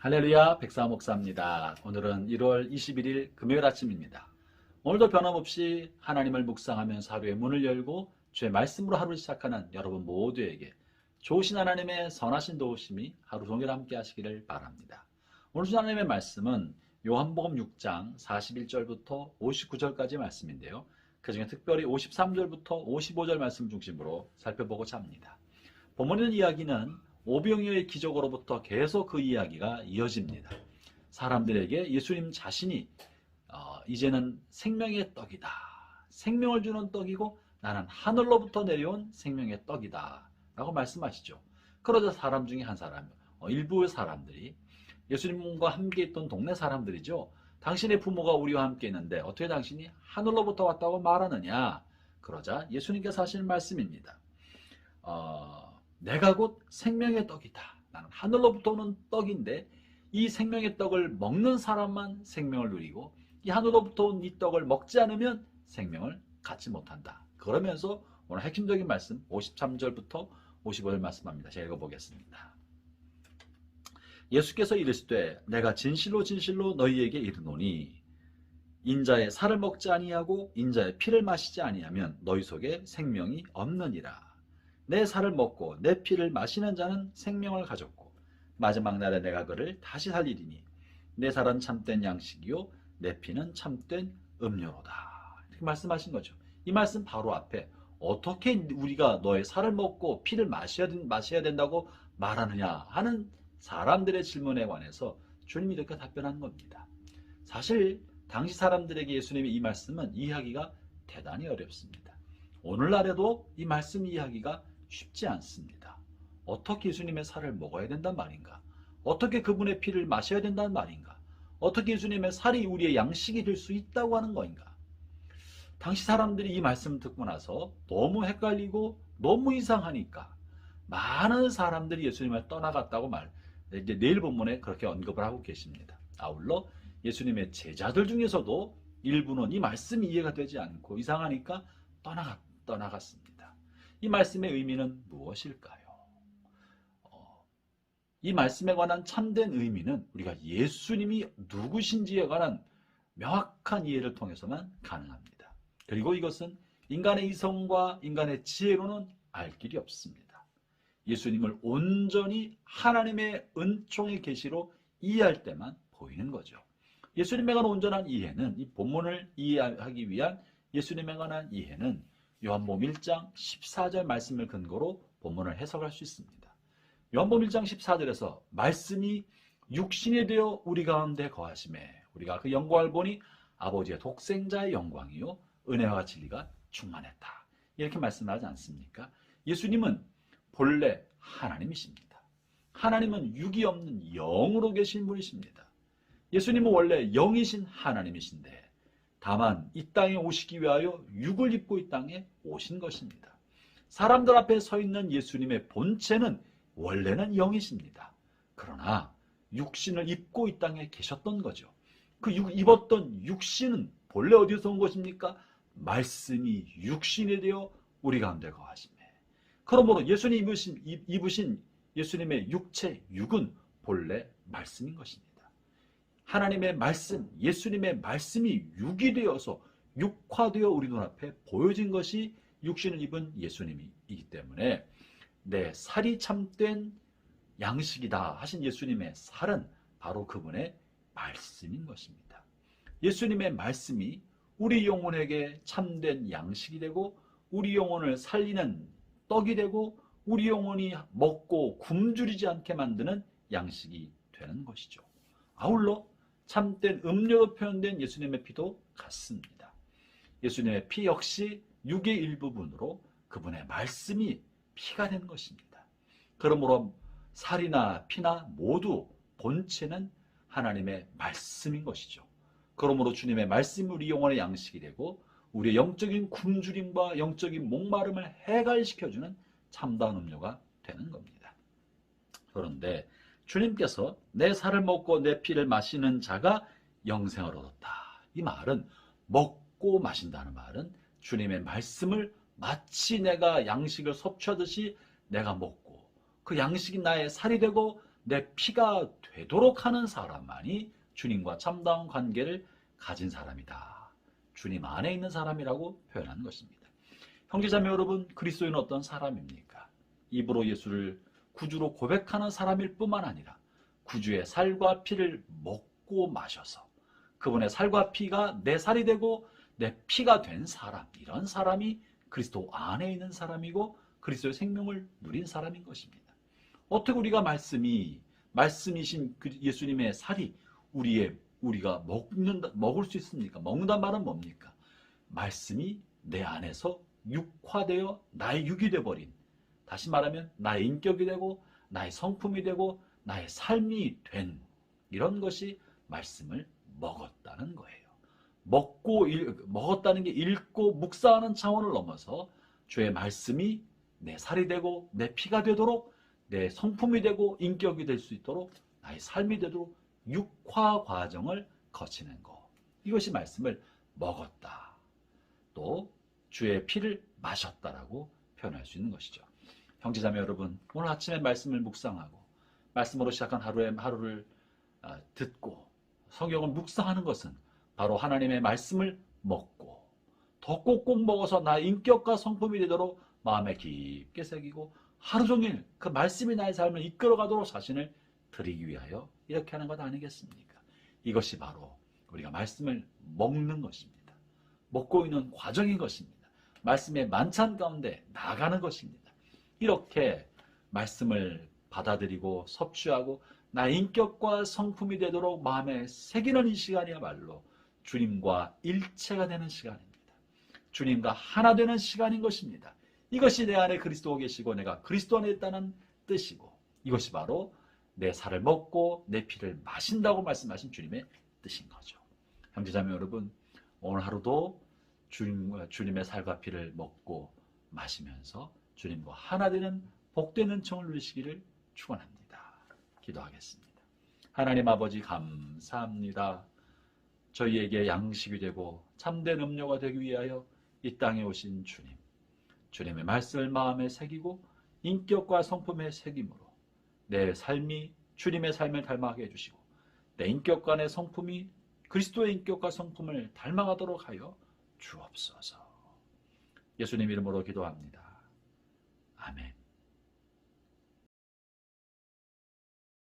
할렐루야, 백사 목사입니다. 오늘은 1월 21일 금요일 아침입니다. 오늘도 변함없이 하나님을 묵상하면서 하루의 문을 열고 주의 말씀으로 하루를 시작하는 여러분 모두에게 좋으신 하나님의 선하신 도우심이 하루 종일 함께 하시기를 바랍니다. 오늘 주 하나님의 말씀은 요한복음 6장 41절부터 59절까지 말씀인데요. 그중에 특별히 53절부터 55절 말씀 중심으로 살펴보고자 합니다. 본문의 이야기는 오병이어의 기적으로부터 계속 그 이야기가 이어집니다. 사람들에게 예수님 자신이 이제는 생명의 떡이다. 생명을 주는 떡이고 나는 하늘로부터 내려온 생명의 떡이다. 라고 말씀하시죠. 그러자 사람 중에 한 사람, 일부 사람들이 예수님과 함께 있던 동네 사람들이죠. 당신의 부모가 우리와 함께 있는데 어떻게 당신이 하늘로부터 왔다고 말하느냐. 그러자 예수님께서 하시는 말씀입니다. 내가 곧 생명의 떡이다. 나는 하늘로부터 오는 떡인데 이 생명의 떡을 먹는 사람만 생명을 누리고 이 하늘로부터 온 이 떡을 먹지 않으면 생명을 갖지 못한다. 그러면서 오늘 핵심적인 말씀 53절부터 55절 말씀합니다. 제가 읽어보겠습니다. 예수께서 이르시되 내가 진실로 진실로 너희에게 이르노니 인자의 살을 먹지 아니하고 인자의 피를 마시지 아니하면 너희 속에 생명이 없느니라. 내 살을 먹고 내 피를 마시는 자는 생명을 가졌고 마지막 날에 내가 그를 다시 살리리니 내 살은 참된 양식이요 내 피는 참된 음료로다. 이렇게 말씀하신 거죠. 이 말씀 바로 앞에 어떻게 우리가 너의 살을 먹고 피를 마셔야 된다고 말하느냐 하는 사람들의 질문에 관해서 주님이 이렇게 답변한 겁니다. 사실 당시 사람들에게 예수님의 이 말씀은 이해하기가 대단히 어렵습니다. 오늘날에도 이 말씀 이해하기가 쉽지 않습니다. 어떻게 예수님의 살을 먹어야 된단 말인가? 어떻게 그분의 피를 마셔야 된다는 말인가? 어떻게 예수님의 살이 우리의 양식이 될 수 있다고 하는 거인가? 당시 사람들이 이 말씀을 듣고 나서 너무 헷갈리고 너무 이상하니까 많은 사람들이 예수님을 떠나갔다고 이제 내일 본문에 그렇게 언급을 하고 계십니다. 아울러 예수님의 제자들 중에서도 일부는 이 말씀이 이해가 되지 않고 이상하니까 떠나갔습니다. 이 말씀의 의미는 무엇일까요? 이 말씀에 관한 참된 의미는 우리가 예수님이 누구신지에 관한 명확한 이해를 통해서만 가능합니다. 그리고 이것은 인간의 이성과 인간의 지혜로는 알 길이 없습니다. 예수님을 온전히 하나님의 은총의 계시로 이해할 때만 보이는 거죠. 예수님에 관한 온전한 이해는 이 본문을 이해하기 위한 예수님에 관한 이해는 요한복음 1장 14절 말씀을 근거로 본문을 해석할 수 있습니다. 요한복음 1장 14절에서 말씀이 육신이 되어 우리 가운데 거하심에 우리가 그 영광을 보니 아버지의 독생자의 영광이요 은혜와 진리가 충만했다. 이렇게 말씀하지 않습니까? 예수님은 본래 하나님이십니다. 하나님은 육이 없는 영으로 계신 분이십니다. 예수님은 원래 영이신 하나님이신데 다만 이 땅에 오시기 위하여 육을 입고 이 땅에 오신 것입니다. 사람들 앞에 서 있는 예수님의 본체는 원래는 영이십니다. 그러나 육신을 입고 이 땅에 계셨던 거죠. 그 입었던 육신은 본래 어디서 온 것입니까? 말씀이 육신이 되어 우리 가운데 거하시매. 그러므로 예수님 입으신 예수님의 육체, 육은 본래 말씀인 것입니다. 하나님의 말씀, 예수님의 말씀이 육이 되어서 육화되어 우리 눈앞에 보여진 것이 육신을 입은 예수님이기 때문에 내 살이 참된 양식이다 하신 예수님의 살은 바로 그분의 말씀인 것입니다. 예수님의 말씀이 우리 영혼에게 참된 양식이 되고 우리 영혼을 살리는 떡이 되고 우리 영혼이 먹고 굶주리지 않게 만드는 양식이 되는 것이죠. 아울러 참된 음료로 표현된 예수님의 피도 같습니다. 예수님의 피 역시 육의 일부분으로 그분의 말씀이 피가 된 것입니다. 그러므로 살이나 피나 모두 본체는 하나님의 말씀인 것이죠. 그러므로 주님의 말씀이 우리 영혼의 양식이 되고 우리의 영적인 굶주림과 영적인 목마름을 해갈시켜주는 참다운 음료가 되는 겁니다. 그런데 주님께서 내 살을 먹고 내 피를 마시는 자가 영생을 얻었다. 이 말은 먹고 마신다는 말은 주님의 말씀을 마치 내가 양식을 섭취하듯이 내가 먹고 그 양식이 나의 살이 되고 내 피가 되도록 하는 사람만이 주님과 참다운 관계를 가진 사람이다. 주님 안에 있는 사람이라고 표현하는 것입니다. 형제자매 여러분, 그리스도인은 어떤 사람입니까? 입으로 예수를 구주로 고백하는 사람일 뿐만 아니라 구주의 살과 피를 먹고 마셔서 그분의 살과 피가 내 살이 되고 내 피가 된 사람, 이런 사람이 그리스도 안에 있는 사람이고 그리스도의 생명을 누린 사람인 것입니다. 어떻게 우리가 말씀이신 예수님의 살이 우리가 먹을 수 있습니까? 먹는단 말은 뭡니까? 말씀이 내 안에서 육화되어 나의 육이 되어버린, 다시 말하면 나의 인격이 되고 나의 성품이 되고 나의 삶이 된, 이런 것이 말씀을 먹었다는 거예요. 먹었다는 게 읽고 묵상하는 차원을 넘어서 주의 말씀이 내 살이 되고 내 피가 되도록, 내 성품이 되고 인격이 될 수 있도록, 나의 삶이 되도록 육화 과정을 거치는 것, 이것이 말씀을 먹었다, 또 주의 피를 마셨다라고 표현할 수 있는 것이죠. 형제자매 여러분, 오늘 아침에 말씀을 묵상하고 말씀으로 시작한 하루를 듣고 성경을 묵상하는 것은 바로 하나님의 말씀을 먹고 더 꼭꼭 먹어서 나의 인격과 성품이 되도록 마음에 깊게 새기고 하루 종일 그 말씀이 나의 삶을 이끌어가도록 자신을 드리기 위하여 이렇게 하는 것 아니겠습니까? 이것이 바로 우리가 말씀을 먹는 것입니다. 먹고 있는 과정인 것입니다. 말씀의 만찬 가운데 나가는 것입니다. 이렇게 말씀을 받아들이고 섭취하고 나의 인격과 성품이 되도록 마음에 새기는 이 시간이야말로 주님과 일체가 되는 시간입니다. 주님과 하나 되는 시간인 것입니다. 이것이 내 안에 그리스도가 계시고 내가 그리스도 안에 있다는 뜻이고, 이것이 바로 내 살을 먹고 내 피를 마신다고 말씀하신 주님의 뜻인 거죠. 형제자매 여러분, 오늘 하루도 주님의 살과 피를 먹고 마시면서 주님과 하나 되는 복된 은총을 누리시기를 축원합니다. 기도하겠습니다. 하나님 아버지, 감사합니다. 저희에게 양식이 되고 참된 음료가 되기 위하여 이 땅에 오신 주님, 주님의 말씀을 마음에 새기고 인격과 성품에 새김으로 내 삶이 주님의 삶을 닮아가게 해주시고 내 인격과 내 성품이 그리스도의 인격과 성품을 닮아가도록 하여 주옵소서. 예수님 이름으로 기도합니다. 아멘.